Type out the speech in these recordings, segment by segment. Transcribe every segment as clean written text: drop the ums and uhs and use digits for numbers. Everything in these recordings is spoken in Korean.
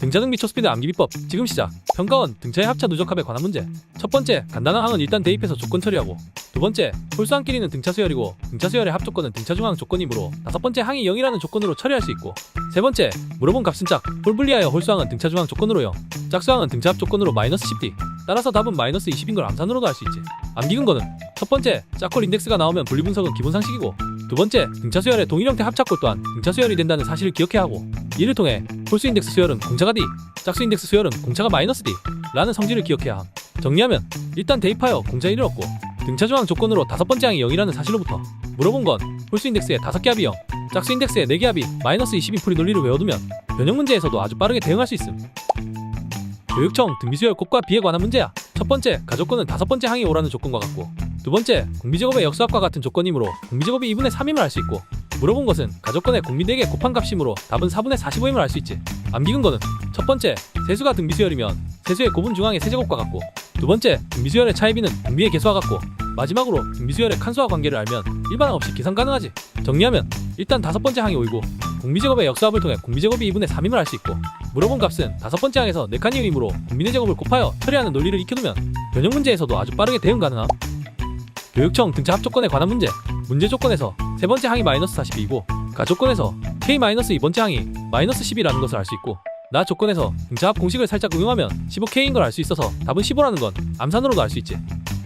등차 등비 초스피드 암기 비법 지금 시작. 평가원 등차의 합차 누적합에 관한 문제. 첫 번째, 간단한 항은 일단 대입해서 조건 처리하고, 두 번째, 홀수항끼리는 등차 수열이고 등차 수열의 합조건은 등차 중항 조건이므로 다섯 번째 항이 0이라는 조건으로 처리할 수 있고, 세 번째, 물어본 값은 짝, 홀 분리하여 홀수항은 등차 중항 조건으로 0, 짝수항은 등차 합 조건으로 마이너스 10d. 따라서 답은 마이너스 20인 걸 암산으로도 알 수 있지. 암기 근거는 첫 번째, 짝홀 인덱스가 나오면 분리 분석은 기본 상식이고, 두 번째, 등차 수열의 동일 형태 합착골 또한 등차 수열이 된다는 사실을 기억해야 하고, 이를 통해 홀수 인덱스 수열은 공차가 d, 짝수 인덱스 수열은 공차가 마이너스 d 라는 성질을 기억해야 함. 정리하면 일단 대입하여 공차 1을 얻고, 등차 중항 조건으로 다섯 번째 항이 0이라는 사실로부터 물어본 건 홀수 인덱스의 5개 합이 0, 짝수 인덱스의 4개 합이 마이너스 20인 풀이 논리를 외워두면 변형 문제에서도 아주 빠르게 대응할 수 있음. 교육청 등비수열 곱과 비에 관한 문제야. 첫 번째, 가조건은 다섯 번째 항이 5라는 조건과 같고, 두 번째, 공비제곱의 역수합과 같은 조건이므로 공비제곱이 2분의 3임을 알 수 있고, 물어본 것은 가조건의 공비 4개 곱한 값이므로 답은 4분의 45임을 알 수 있지. 암기 근거는 첫 번째, 세수가 등비수열이면 세수의 곱은 중앙의 세제곱과 같고, 두 번째, 등비수열의 차이비는 공비의 개수와 같고, 마지막으로 등비수열의 칸수와 관계를 알면 일반항 없이 계산 가능하지. 정리하면 일단 다섯 번째 항이 5이고 공비제곱의 역수합을 통해 공비제곱이 2분의 3임을 알 수 있고, 물어본 값은 다섯 번째 항에서 4칸 이율이므로 공비의 제곱을 곱하여 처리하는 논리를 익혀두면 변형 문제에서도 아주 빠르게 대응 가능함. 교육청 등차 합조건에 관한 문제. 문제 조건에서 세 번째 항이 마이너스 42이고 가조건에서 k-2번째 항이 마이너스 10이라는 것을 알 수 있고, 나 조건에서 등차 합 공식을 살짝 응용하면 15k인 걸 알 수 있어서 답은 15라는 건 암산으로도 알 수 있지.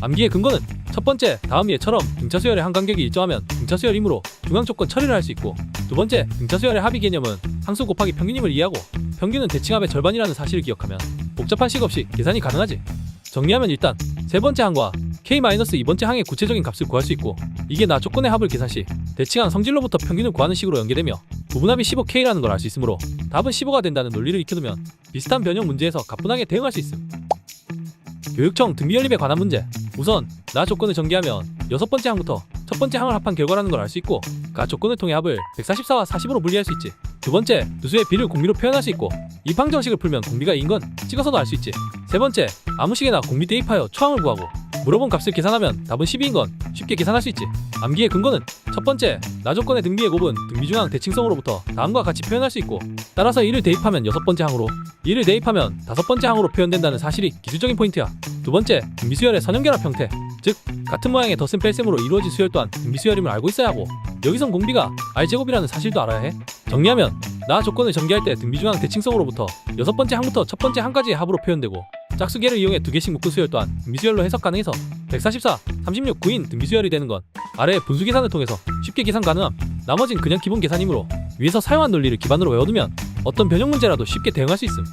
암기의 근거는 첫 번째, 다음 예처럼 등차 수열의 한 간격이 일정하면 등차 수열이므로 중앙 조건 처리를 할 수 있고, 두 번째, 등차 수열의 합의 개념은 항수 곱하기 평균임을 이해하고 평균은 대칭합의 절반이라는 사실을 기억하면 복잡한 식 없이 계산이 가능하지. 정리하면 일단 세 번째 항과 k-2번째 항의 구체적인 값을 구할 수 있고, 이게 나 조건의 합을 계산 시 대칭한 성질로부터 평균을 구하는 식으로 연계되며 부분합이 15k라는 걸 알 수 있으므로 답은 15가 된다는 논리를 익혀두면 비슷한 변형 문제에서 가뿐하게 대응할 수 있음. 교육청 등비연립에 관한 문제. 우선 나 조건을 전개하면 여섯 번째 항부터 첫 번째 항을 합한 결과라는 걸 알 수 있고, 가 조건을 통해 합을 144와 40으로 분리할 수 있지. 두 번째, 누수의 비를 공비로 표현할 수 있고, 이 방정식을 풀면 공비가 2인 건 찍어서도 알 수 있지. 세 번째, 아무 식에나 공비 대입하여 초항을 구하고 물어본 값을 계산하면 답은 12인 건 쉽게 계산할 수 있지. 암기의 근거는 첫 번째, 나 조건의 등비의 곱은 등비중항 대칭성으로부터 다음과 같이 표현할 수 있고, 따라서 이를 대입하면 여섯 번째 항으로, 이를 대입하면 다섯 번째 항으로 표현된다는 사실이 기술적인 포인트야. 두 번째, 등비수열의 선형결합 형태, 즉 같은 모양의 덧셈 뺄셈으로 이루어진 수열 또한 등비수열임을 알고 있어야 하고, 여기선 공비가 r제곱이라는 사실도 알아야 해. 정리하면 나 조건을 전개할 때 등비중항 대칭성으로부터 여섯 번째 항부터 첫 번째 항까지의 합으로 표현되고, 짝수계를 이용해 두 개씩 묶은 수열 또한 등비수열로 해석 가능해서 144, 36, 9인 등비수열이 되는 건 아래의 분수 계산을 통해서 쉽게 계산 가능함. 나머진 그냥 기본 계산이므로 위에서 사용한 논리를 기반으로 외워두면 어떤 변형 문제라도 쉽게 대응할 수 있음.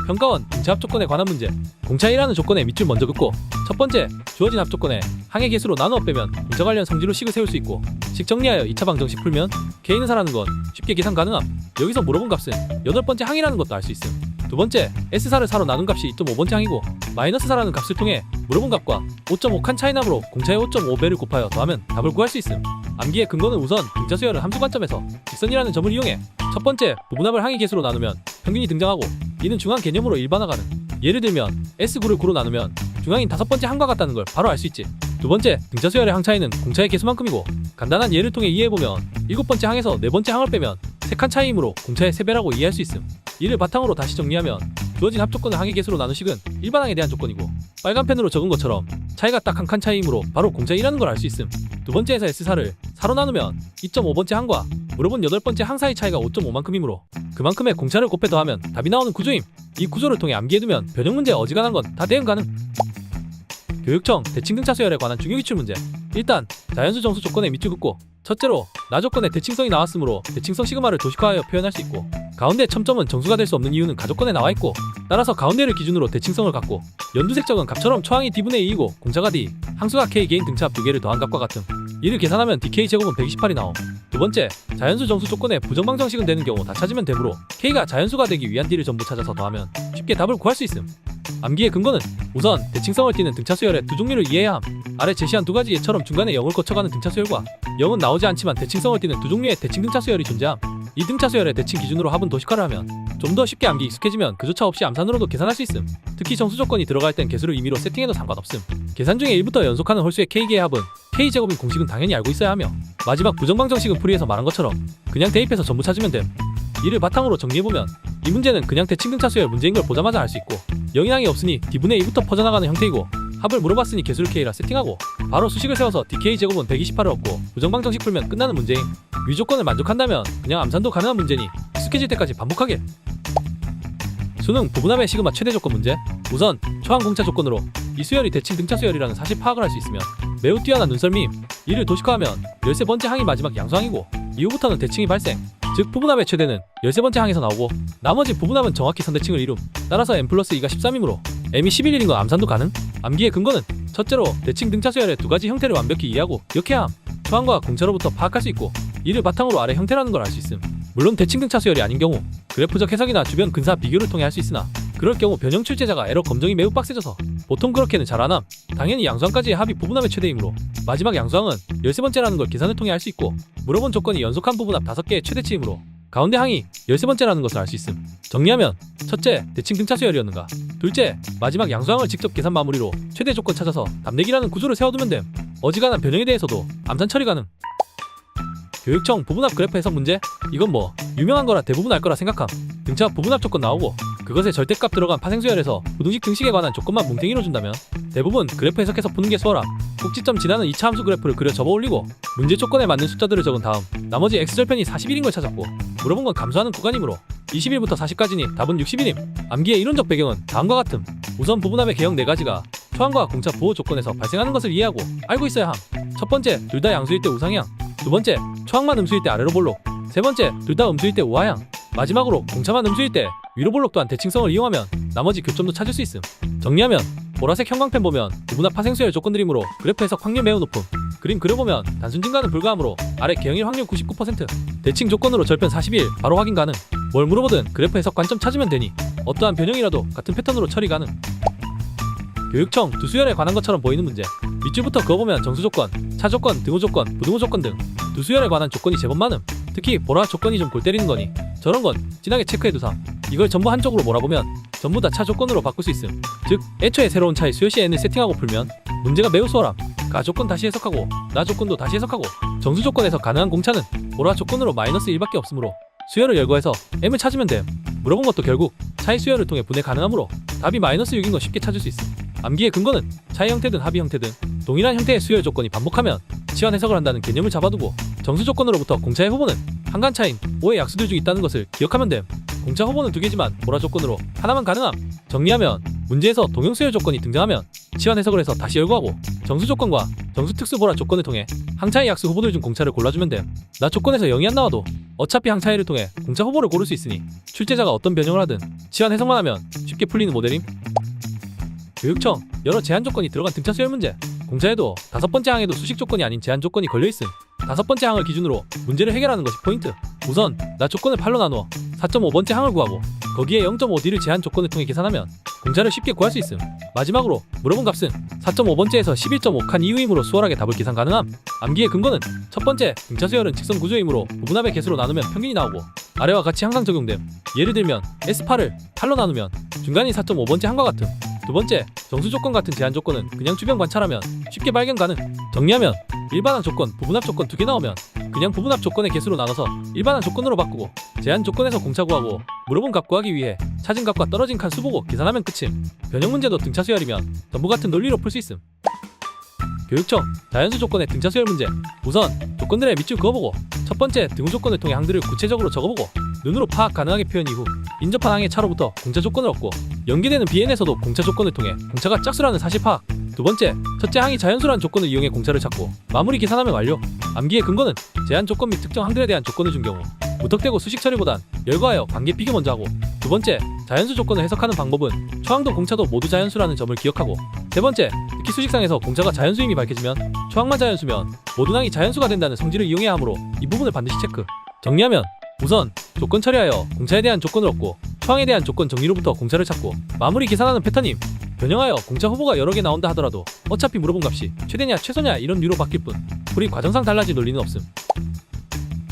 평가원 등차 합조건에 관한 문제. 공차 1라는 조건의 밑줄 먼저 긋고, 첫 번째, 주어진 합조건에 항의 개수로 나누어 빼면 공차 관련 성질로 식을 세울 수 있고, 식 정리하여 2차 방정식 풀면 k는 4라는 건 쉽게 계산 가능함. 여기서 물어본 값은 여덟 번째 항이라는 것도 알 수 있음. 두 번째, S4를 4로 나눈 값이 2.5번째 항이고, 마이너스 4라는 값을 통해 물어본 값과 5.5칸 차이남으로 공차의 5.5배를 곱하여 더하면 답을 구할 수 있음. 암기의 근거는 우선 등차 수열은 함수 관점에서 직선이라는 점을 이용해 첫 번째, 부분합을 항의 개수로 나누면 평균이 등장하고, 이는 중앙 개념으로 일반화가는. 예를 들면 S9를 9로 나누면 중앙인 다섯 번째 항과 같다는 걸 바로 알 수 있지. 두 번째, 등차 수열의 항 차이는 공차의 개수만큼이고, 간단한 예를 통해 이해해보면 일곱 번째 항에서 네 번째 항을 빼면 세 칸 차이이므로 공차의 3배라고 이해할 수 있음. 이를 바탕으로 다시 정리하면 주어진 합조건을 항의 개수로 나누식은 일반항에 대한 조건이고, 빨간 펜으로 적은 것처럼 차이가 딱 한 칸 차이이므로 바로 공차 1이라는 걸 알 수 있음. 두 번째에서 S4를 4로 나누면 2.5번째 항과 물어본 여덟 번째 항 사이 차이가 5.5만큼이므로 그만큼의 공차를 곱해 더하면 답이 나오는 구조임. 이 구조를 통해 암기해두면 변형 문제에 어지간한 건 다 대응 가능. 교육청 대칭 등차 수열에 관한 중요 기출 문제. 일단 자연수 정수 조건에 밑줄 긋고, 첫째로 나 조건에 대칭성이 나왔으므로 대칭성 시그마를 도식화하여 표현할 수 있고, 가운데 첨점은 정수가 될 수 없는 이유는 가조건에 나와 있고, 따라서 가운데를 기준으로 대칭성을 갖고, 연두색 적은 값처럼 초항이 d분의 2이고 공차가 d, 항수가 k 개인 등차 합 두 개를 더한 값과 같음. 이를 계산하면 dk 제곱은 128이 나옴. 두 번째, 자연수 정수 조건에 부정방정식은 되는 경우 다 찾으면 되므로 k가 자연수가 되기 위한 d를 전부 찾아서 더하면 쉽게 답을 구할 수 있음. 암기의 근거는 우선 대칭성을 띠는 등차 수열의 두 종류를 이해해야 함. 아래 제시한 두 가지 예처럼 중간에 0을 거쳐가는 등차 수열과 0은 나오지 않지만 대칭성을 띠는 두 종류의 대칭 등차 수열이 존재함. 이 등차 수열의 대칭 기준으로 합은 도식화를 하면 좀 더 쉽게 암기 익숙해지면 그조차 없이 암산으로도 계산할 수 있음. 특히 정수 조건이 들어갈 땐 개수를 임의로 세팅해도 상관없음. 계산 중에 1부터 연속하는 홀수의 k개의 합은 k제곱인 공식은 당연히 알고 있어야 하며, 마지막 부정방정식은 풀이해서 말한 것처럼 그냥 대입해서 전부 찾으면 됨. 이를 바탕으로 정리해보면 이 문제는 그냥 대칭 등차 수열 문제인 걸 보자마자 알 수 있고 영인항이 없으니 D분의 2부터 퍼져나가는 형태이고 합을 물어봤으니 개수를 K라 세팅하고 바로 수식을 세워서 DK 제곱은 128을 얻고 부정방정식 풀면 끝나는 문제임. 위 조건을 만족한다면 그냥 암산도 가능한 문제니 익숙해질 때까지 반복하게. 수능 부분합의 시그마 최대 조건 문제. 우선 초항 공차 조건으로 이 수열이 대칭 등차 수열이라는 사실 파악을 할 수 있으면 매우 뛰어난 눈썰미임. 이를 도식화하면 13번째 항이 마지막 양수항이고 이후부터는 대칭이 발생. 즉 부분합의 최대는 13번째 항에서 나오고 나머지 부분합은 정확히 선대칭을 이룸. 따라서 m 플러스 2가 13이므로 m이 11일인 건 암산도 가능. 암기의 근거는 첫째로 대칭 등차 수열의 두 가지 형태를 완벽히 이해하고 기억해야 함. 초항과 공차로부터 파악할 수 있고 이를 바탕으로 아래 형태라는 걸 알 수 있음. 물론 대칭 등차 수열이 아닌 경우 그래프적 해석이나 주변 근사 비교를 통해 할 수 있으나 그럴 경우 변형 출제자가 에러 검정이 매우 빡세져서 보통 그렇게는 잘 안함. 당연히 양수항까지의 합이 부분합의 최대이므로 마지막 양수항은 13번째라는 걸 계산을 통해 알 수 있고 물어본 조건이 연속한 부분합 5개의 최대치이므로 가운데 항이 13번째라는 것을 알 수 있음. 정리하면 첫째, 대칭 등차 수열이었는가. 둘째, 마지막 양수항을 직접 계산 마무리로 최대 조건 찾아서 답내기라는 구조를 세워두면 됨. 어지간한 변형에 대해서도 암산 처리 가능. 교육청 부분합 그래프 해석 문제? 이건 뭐 유명한 거라 대부분 알 거라 생각함. 등차 부분합 조건 나오고 그것에 절대값 들어간 파생수열에서 부등식 등식에 관한 조건만 뭉탱이로 준다면 대부분 그래프 해석해서 푸는 게 수월함. 꼭지점 지나는 2차 함수 그래프를 그려 접어 올리고 문제 조건에 맞는 숫자들을 적은 다음 나머지 x절편이 40일인 걸 찾았고 물어본 건 감소하는 구간이므로 20일부터 40까지니 답은 60일임. 암기의 이론적 배경은 다음과 같음. 우선 부분합의 개형 4가지가 초항과 공차 보호 조건에서 발생하는 것을 이해하고 알고 있어야 함. 첫 번째, 둘 다 양수일 때 우상향. 두 번째, 초항만 음수일 때 아래로 볼록. 세 번째, 둘 다 음수일 때 우하향. 마지막으로 공차만 음수일 때 위로 볼록 또한 대칭성을 이용하면 나머지 교점도 찾을 수 있음. 정리하면 보라색 형광펜 보면 부분합 파생수열 조건들이므로 그래프 해석 확률 매우 높음. 그림 그려보면 단순 증가는 불가하므로 아래 개형일 확률 99%, 대칭 조건으로 절편 40일 바로 확인 가능. 뭘 물어보든 그래프 해석 관점 찾으면 되니 어떠한 변형이라도 같은 패턴으로 처리 가능. 교육청 두 수열에 관한 것처럼 보이는 문제. 밑줄부터 그어보면 정수 조건, 차 조건, 등호 조건, 부등호 조건 등 두 수열에 관한 조건이 제법 많음. 특히 보라 조건이 좀 골 때리는 거니 저런 건 진하게 체크해두삼. 이걸 전부 한쪽으로 몰아보면 전부 다 차 조건으로 바꿀 수 있음. 즉 애초에 새로운 차의 수열시 n을 세팅하고 풀면 문제가 매우 수월함. 가 조건 다시 해석하고 나 조건도 다시 해석하고 정수 조건에서 가능한 공차는 보라 조건으로 마이너스 1밖에 없으므로 수열을 열거해서 m을 찾으면 됨. 물어본 것도 결국 차의 수열을 통해 분해 가능하므로 답이 마이너스 6인 거 쉽게 찾을 수 있음. 암기의 근거는 차의 형태든 합의 형태든 동일한 형태의 수열 조건이 반복하면 치환 해석을 한다는 개념을 잡아두고 정수 조건으로부터 공차의 후보는 한간 차인 5의 약수들 중 있다는 것을 기억하면 됨. 공차 후보는 2개지만 보라 조건으로 하나만 가능함. 정리하면 문제에서 동형 수열 조건이 등장하면 치환 해석을 해서 다시 열거하고 정수 조건과 정수 특수 보라 조건을 통해 항차의 약수 후보들 중 공차를 골라주면 됨. 나 조건에서 0이 안 나와도 어차피 항차이를 통해 공차 후보를 고를 수 있으니 출제자가 어떤 변형을 하든 치환 해석만 하면 쉽게 풀리는 모델임. 교육청 여러 제한 조건이 들어간 등차 수열 문제. 공차에도 5번째 항에도 수식 조건이 아닌 제한 조건이 걸려있음. 5번째 항을 기준으로 문제를 해결하는 것이 포인트. 우선 나 조건을 8로 나누어 4.5번째 항을 구하고 거기에 0.5D를 제한 조건을 통해 계산하면 공차를 쉽게 구할 수 있음. 마지막으로 물어본 값은 4.5번째에서 11.5칸 이후이므로 수월하게 답을 계산 가능함. 암기의 근거는 첫 번째, 등차 수열은 직선 구조이므로 부분합의 개수로 나누면 평균이 나오고 아래와 같이 항상 적용됨. 예를 들면 S8을 8로 나누면 중간이 4.5번째 항과 같음. 두 번째, 정수 조건 같은 제한 조건은 그냥 주변 관찰하면 쉽게 발견 가능. 정리하면 일반항 조건, 부분합 조건 2개 나오면 그냥 부분합 조건의 개수로 나눠서 일반항 조건으로 바꾸고 제한 조건에서 공차 구하고 물어본 값 구하기 위해 찾은 값과 떨어진 칸 수보고 계산하면 끝임. 변형 문제도 등차 수열이면 전부 같은 논리로 풀 수 있음. 교육청 자연수 조건의 등차 수열 문제. 우선 조건들의 밑줄 그어보고 첫 번째 등호 조건을 통해 항들을 구체적으로 적어보고 눈으로 파악 가능하게 표현 이후 인접한 항의 차로부터 공차 조건을 얻고 연계되는 BN에서도 공차 조건을 통해 공차가 짝수라는 사실 파악. 두 번째, 첫째 항이 자연수라는 조건을 이용해 공차를 찾고 마무리 계산하면 완료. 암기의 근거는 제한 조건 및 특정 항들에 대한 조건을 준 경우 무턱대고 수식 처리보단 열거하여 관계 비교 먼저 하고 두 번째, 자연수 조건을 해석하는 방법은 초항도 공차도 모두 자연수라는 점을 기억하고 세 번째, 특히 수식상에서 공차가 자연수임이 밝혀지면 초항만 자연수면 모든 항이 자연수가 된다는 성질을 이용해야 하므로 이 부분을 반드시 체크. 정리하면 우선 조건 처리하여 공차에 대한 조건을 얻고 초항에 대한 조건 정리로부터 공차를 찾고 마무리 계산하는 패턴임. 변형하여 공차 후보가 여러 개 나온다 하더라도 어차피 물어본 값이 최대냐 최소냐 이런 류로 바뀔 뿐 풀이 과정상 달라질 논리는 없음.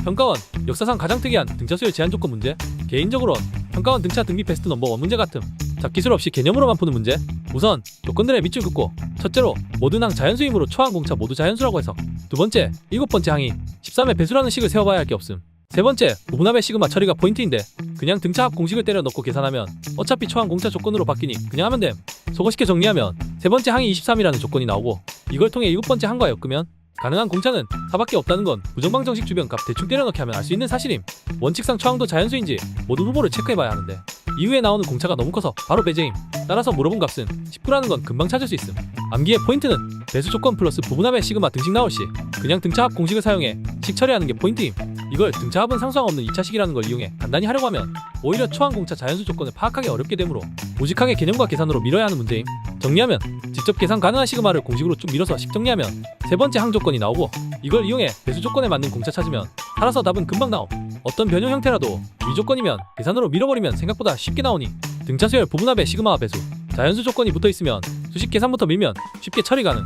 평가원 역사상 가장 특이한 등차 수열 제한 조건 문제. 개인적으론 평가원 등차 등비 베스트 넘버 1 문제 같음. 잡기술 없이 개념으로만 푸는 문제. 우선 조건들의 밑줄 긋고 첫째로 모든 항 자연수이므로 초항 공차 모두 자연수라고 해석. 두 번째, 7번째 항이 13의 배수라는 식을 세워봐야 할 게 없음. 세 번째, 부분합의 시그마 처리가 포인트인데 그냥 등차합 공식을 때려 넣고 계산하면 어차피 초항 공차 조건으로 바뀌니 그냥 하면 됨. 속어 쉽게 정리하면 세 번째 항이 23이라는 조건이 나오고 이걸 통해 일곱 번째 항과 엮으면 가능한 공차는 4밖에 없다는 건 부정방정식 주변값 대충 때려넣기 하면 알 수 있는 사실임. 원칙상 초항도 자연수인지 모든 후보를 체크해봐야 하는데 이후에 나오는 공차가 너무 커서 바로 배제임. 따라서 물어본 값은 19라는 건 금방 찾을 수 있음. 암기의 포인트는 배수 조건 플러스 부분합의 시그마 등식 나올 시 그냥 등차합 공식을 사용해 식 처리하는 게 포인트임. 이걸 등차합은 상수항 없는 2차식이라는 걸 이용해 간단히 하려고 하면 오히려 초항 공차 자연수 조건을 파악하기 어렵게 되므로 무직하게 개념과 계산으로 밀어야 하는 문제임. 정리하면 직접 계산 가능한 시그마를 공식으로 쭉 밀어서 식 정리하면 세 번째 항 조건이 나오고 이걸 이용해 배수 조건에 맞는 공차 찾으면 따라서 답은 금방 나옴. 어떤 변형 형태라도 위조건이면 계산으로 밀어버리면 생각보다 쉽게 나오니 등차수열 부분합의 시그마와 배수 자연수 조건이 붙어있으면 수식 계산부터 밀면 쉽게 처리 가능.